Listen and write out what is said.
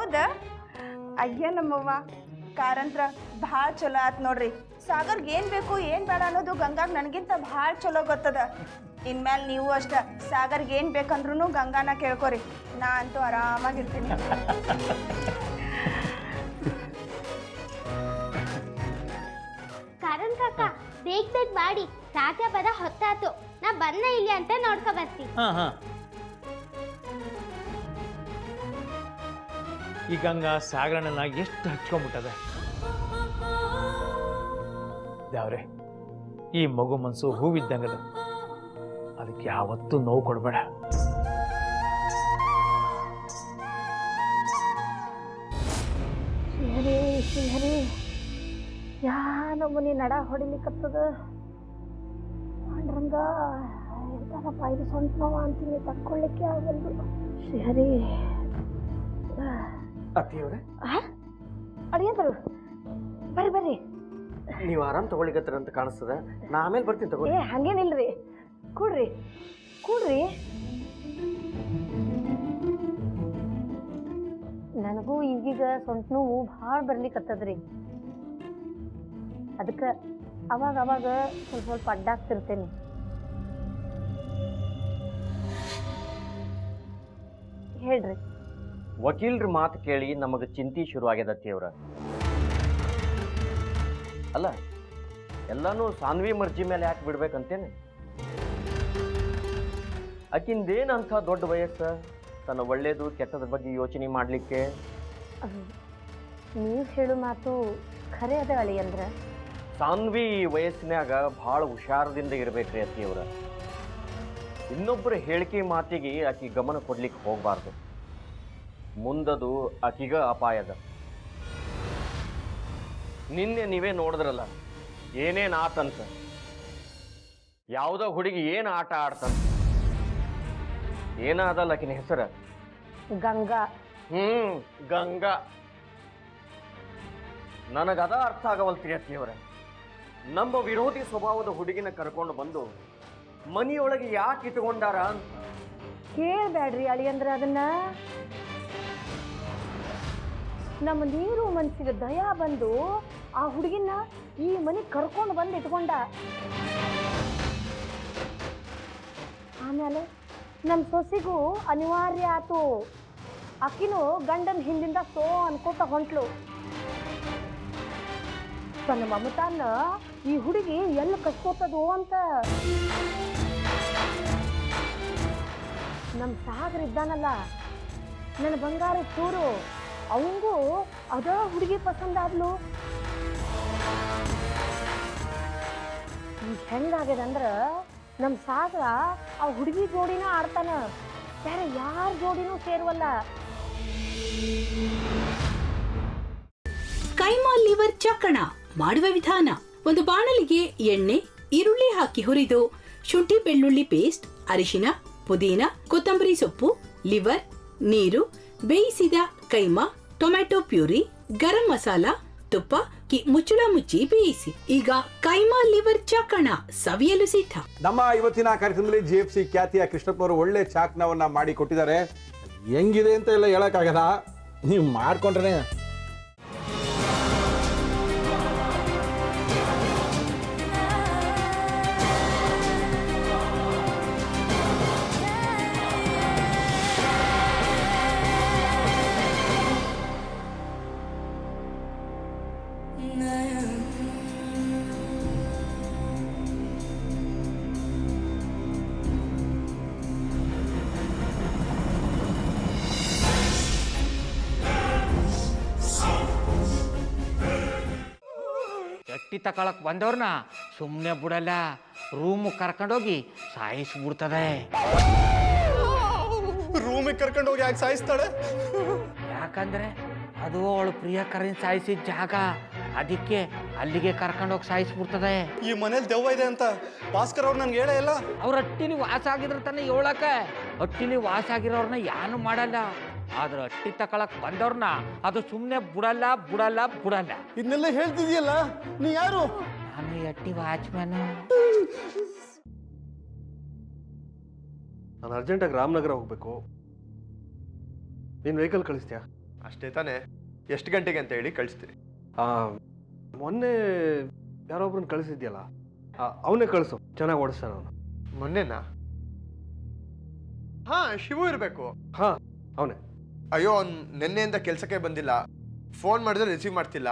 ಹೌದಾ? ಅಯ್ಯ ನಮ್ಮವ್ವ ಕಾರಂತ್ರ ಭಾಳ ಚಲೋ ಆತ್ ನೋಡ್ರಿ. ಸಾಗರ್ಗೆ ಏನು ಬೇಕು ಏನು ಬೇಡ ಅನ್ನೋದು ಗಂಗಾಗ ನನಗಿಂತ ಭಾಳ ಚಲೋ ಗೊತ್ತದ. ಇನ್ಮೇಲೆ ನೀವು ಅಷ್ಟ ಸಾಗರ್ಗೆ ಏನು ಬೇಕಂದ್ರೂ ಗಂಗಾನ ಕೇಳ್ಕೊರಿ. ನಾ ಅಂತೂ ಆರಾಮಾಗಿರ್ತೀನಿ. ಕಾರಣ ಕಾಕ ಬೇಗ ಮಾಡಿ ರಾಜ ಬರ ಹೊತ್ತಾತು. ನಾ ಬಂದ ಇಲ್ಲಿ ಅಂತ ನೋಡ್ಕೊ ಬರ್ತೀನಿ. ಈ ಗಂಗಾ ಸಾಗರನ ಎಷ್ಟು ಹಚ್ಕೊಂಡ್ಬಿಟ್ಟದೆ ದೇವ್ರೆ. ಈ ಮಗು ಮನಸ್ಸು ಹೂವಿದ್ದಂಗದ, ಅದಕ್ಕೆ ಯಾವತ್ತೂ ನೋವು ಕೊಡಬೇಡ. ಶ್ರೀಹರಿ ಶ್ರೀಹರಿ ಯಾ ನಮ್ಮನಿ ನಡ ಹೊಡಿಲಿಕ್ಕತ್ತದ. ಪಾಂಡ್ರಂಗ ಎಂತನಪ್ಪ ಇದು ಸೊಂಟ ನೋವ ಅಂತೀನಿ, ತಕ್ಕೊಳ್ಳಿಕ್ಕೆ ಆಗಲ್ದು. ಶ್ರೀಹರಿ ಅತ್ತಿಯವ್ರೆ ಅಡಿಯಂದ್ರು ಬರ್ರಿ ಬರ್ರಿ. ನೀವು ಆರಾಮ್ ತಗೊಳ್ಳಿಕತ್ತರ ಅಂತ ಕಾಣಿಸ್ತದ. ನಾ ಆಮೇಲೆ ಬರ್ತೀನಿ ತಗೋ. ಏ ಹಂಗೇನಿಲ್ರಿ, ಕೂಡ್ರಿ ಕೂಡ್ರಿ. ನನಗೂ ಈಗೀಗ ಸೊಂಟ ನೋವು ಭಾಳ ಬರ್ಲಿಕ್ಕತ್ತದ್ರಿ. ಅದಕ್ಕೆ ಅವಾಗ ಅವಾಗ ಸ್ವಲ್ಪ ಸ್ವಲ್ಪ ಅಡ್ಡಾಗ್ತಿರ್ತೇನೆ. ಹೇಳ್ರಿ. ವಕೀಲ್ರ ಮಾತು ಕೇಳಿ ನಮಗೆ ಚಿಂತೆ ಶುರುವಾಗ್ಯದ ಅತ್ತಿಯವ್ರ. ಅಲ್ಲ, ಎಲ್ಲಾನು ಸಾನ್ವಿ ಮರ್ಜಿ ಮೇಲೆ ಯಾಕೆ ಬಿಡ್ಬೇಕಂತೇನೆ? ಆಕಿಂದೇನಂಥ ದೊಡ್ಡ ವಯಸ್ಸ ತನ್ನ ಒಳ್ಳೇದು ಕೆಟ್ಟದ್ರ ಬಗ್ಗೆ ಯೋಚನೆ ಮಾಡಲಿಕ್ಕೆ? ನೀವು ಹೇಳು ಮಾತು ಖರೆ ಅದ ಅಳಿಯಂದ್ರ. ಸಾನ್ವಿ ವಯಸ್ಸಿನಾಗ ಭಾಳ ಹುಷಾರದಿಂದ ಇರ್ಬೇಕ್ರಿ ಅತ್ತಿಯವ್ರ. ಇನ್ನೊಬ್ಬರ ಹೇಳಿಕೆ ಮಾತಿಗೆ ಆಕಿ ಗಮನ ಕೊಡ್ಲಿಕ್ಕೆ ಹೋಗಬಾರ್ದು. ಮುಂದದು ಆಕಿಗ ಅಪಾಯದ. ನಿನ್ನೆ ನೀವೇ ನೋಡಿದ್ರಲ್ಲ ಏನೇನು ಆತಂತ. ಯಾವುದೋ ಹುಡುಗಿ ಏನು ಆಟ ಆಡ್ತಂತ. ಏನಾದಲ್ಲ ಆಕಿನ ಹೆಸರ? ಗಂಗಾ. ಗಂಗಾ. ನನಗದ ಅರ್ಥ ಆಗವಲ್ತೀರಿ ಅತ್ತಿಯವರ. ನಮ್ಮ ವಿರೋಧಿ ಸ್ವಭಾವದ ಹುಡುಗಿನ ಕರ್ಕೊಂಡು ಬಂದು ಮನಿಯೊಳಗೆ ಯಾಕೆ ಇಟ್ಕೊಂಡಾರ ಅಂತ ಕೇಳ್ಬೇಡ್ರಿ ಅಳಿಯಂದ್ರ. ಅದನ್ನ ನಮ್ಮ ನೀರು ಮನ್ಸಿಗೆ ದಯಾ ಬಂದು ಆ ಹುಡುಗಿನ ಈ ಮನೆ ಕರ್ಕೊಂಡು ಬಂದು ಇಟ್ಕೊಂಡ. ಆಮೇಲೆ ನಮ್ಮ ಸೊಸಿಗೂ ಅನಿವಾರ್ಯ ಆತು. ಆಕಿನೂ ಗಂಡನ ಹಿಂದಿಂದ ಸೋ ಅನ್ಕೋತ ಹೊಂಟ್ಲು. ತನ್ನ ಮಮತಾನ ಈ ಹುಡುಗಿ ಎಲ್ಲ ಕಸ್ಕೋತದೋ ಅಂತ. ನಮ್ಮ ಸಾಗರ ಇದ್ದಾನಲ್ಲ, ನನ್ನ ಬಂಗಾರ ಚೂರು, ಅವಂಗೂ ಅದ ಹುಡುಗಿ ಪಸಂದಾದ್ಲು. ಹೆಂಗಾಗ್ಯದಂದ್ರ ನಮ್ಮ ಸಾಗರ ಆ ಹುಡುಗಿ ಜೋಡಿನ ಆಡ್ತಾನ, ಬೇರೆ ಯಾರ ಜೋಡಿನೂ ಸೇರುವಲ್ಲ. ಕೈಮಾ ಲಿವರ್ ಚಕ್ಕಣ ಮಾಡುವ ವಿಧಾನ: ಒಂದು ಬಾಣಲಿಗೆ ಎಣ್ಣೆ, ಈರುಳ್ಳಿ ಹಾಕಿ ಹುರಿದು ಶುಂಠಿ ಬೆಳ್ಳುಳ್ಳಿ ಪೇಸ್ಟ್, ಅರಿಶಿನ, ಪುದೀನ, ಕೊತ್ತಂಬರಿ ಸೊಪ್ಪು, ಲಿವರ್, ನೀರು, ಬೇಯಿಸಿದ ಕೈಮಾ, ಟೊಮ್ಯಾಟೊ ಪ್ಯೂರಿ, ಗರಂ ಮಸಾಲ, ತುಪ್ಪ ಮುಚ್ಚಳ ಮುಚ್ಚಿ ಬೇಯಿಸಿ. ಈಗ ಕೈಮಾ ಲಿವರ್ ಚಾಕಣ ಸವಿಯಲು ಸಿದ್ಧ. ನಮ್ಮ ಇವತ್ತಿನ ಕಾರ್ಯಕ್ರಮದಲ್ಲಿ GFC ಖ್ಯಾತಿಯ ಕೃಷ್ಣಪ್ಪ ಅವರು ಒಳ್ಳೆ ಚಾಕ್ನವನ್ನ ಮಾಡಿ ಕೊಟ್ಟಿದ್ದಾರೆ. ಹೆಂಗಿದೆ ಅಂತ ಎಲ್ಲ ಹೇಳಕ್ಕಾಗಲ್ಲ, ನೀವು ಮಾಡ್ಕೊಂಡ್ರೆ. ಎಟ್ಟಿ ತಕೊಳಕ್ ಬಂದವ್ರನ್ನ ಸುಮ್ಮನೆ ಬಿಡಲ್ಲ, ರೂಮ್ ಕರ್ಕೊಂಡೋಗಿ ಸಾಯಿಸ್ಬಿಡ್ತದೆ. ರೂಮಿಗೆ ಕರ್ಕೊಂಡೋಗಿ ಯಾಕೆ ಸಾಯಿಸ್ತಾಳೆ? ಯಾಕಂದ್ರೆ ಅದು ಅವಳು ಪ್ರಿಯಕರನ್ ಸಾಯಿಸಿದ ಜಾಗ, ಅದಕ್ಕೆ ಅಲ್ಲಿಗೆ ಕರ್ಕೊಂಡೋಗಿ ಸಾಯಿಸ್ಬಿಡ್ತದೆ. ಈ ಮನೇಲಿ ದೆವ್ವ ಇದೆ ಅಂತ ಭಾಸ್ಕರ್ ಅವ್ರು ನನ್ಗೆ ಹೇಳೇ ಇಲ್ಲ. ಅವ್ರ ಹಟ್ಟಿಲಿ ವಾಸ ಆಗಿದ್ರೆ ತಾನೆ ಹೇಳಕ. ಹಟ್ಟಿಲಿ ವಾಸ ಆಗಿರೋರ್ನ ಯಾನು ಮಾಡಲ್ಲ, ಆದ್ರೆ ಹಟ್ಟಿ ತಕೊಳಕ್ ಬಂದವ್ರನ್ನ ಅದು ಸುಮ್ಮನೆ ಬಿಡಲ್ಲ ಬಿಡಲ್ಲ ಬಿಡಲ್ಲ. ಇದನ್ನೆಲ್ಲ ಹೇಳ್ತಿದ್ಯಲ್ಲ, ನೀ ಯಾರು? ನಾನು ಹಟ್ಟಿ ವಾಚ್ಮ್ಯಾನು. ನಾನು ಅರ್ಜೆಂಟಾಗಿ ರಾಮನಗರ ಹೋಗ್ಬೇಕು. ನೀನು ವೆಹಿಕಲ್ ಕಳಿಸ್ತೀಯಾ? ಅಷ್ಟೇ ತಾನೇ? ಎಷ್ಟು ಗಂಟೆಗೆ ಅಂತ ಹೇಳಿ ಕಳಿಸ್ತೀನಿ. ಮೊನ್ನೆ ಯಾರೊಬ್ರನ್ನ ಕಳಿಸಿದ್ಯಲ್ಲ ಅವನೇ ಕಳಿಸು, ಚೆನ್ನಾಗಿ ಓಡಿಸ್ತಾನ ಅವನು. ಮೊನ್ನೆನಾ? ಹಾ, ಶಿವು ಇರಬೇಕು. ಹಾ, ಅವನೇ. ಅಯ್ಯೋ, ಅವ್ನು ನಿನ್ನೆಯಿಂದ ಕೆಲಸಕ್ಕೆ ಬಂದಿಲ್ಲ. ಫೋನ್ ಮಾಡಿದ್ರೆ ರಿಸೀವ್ ಮಾಡ್ತಿಲ್ಲ.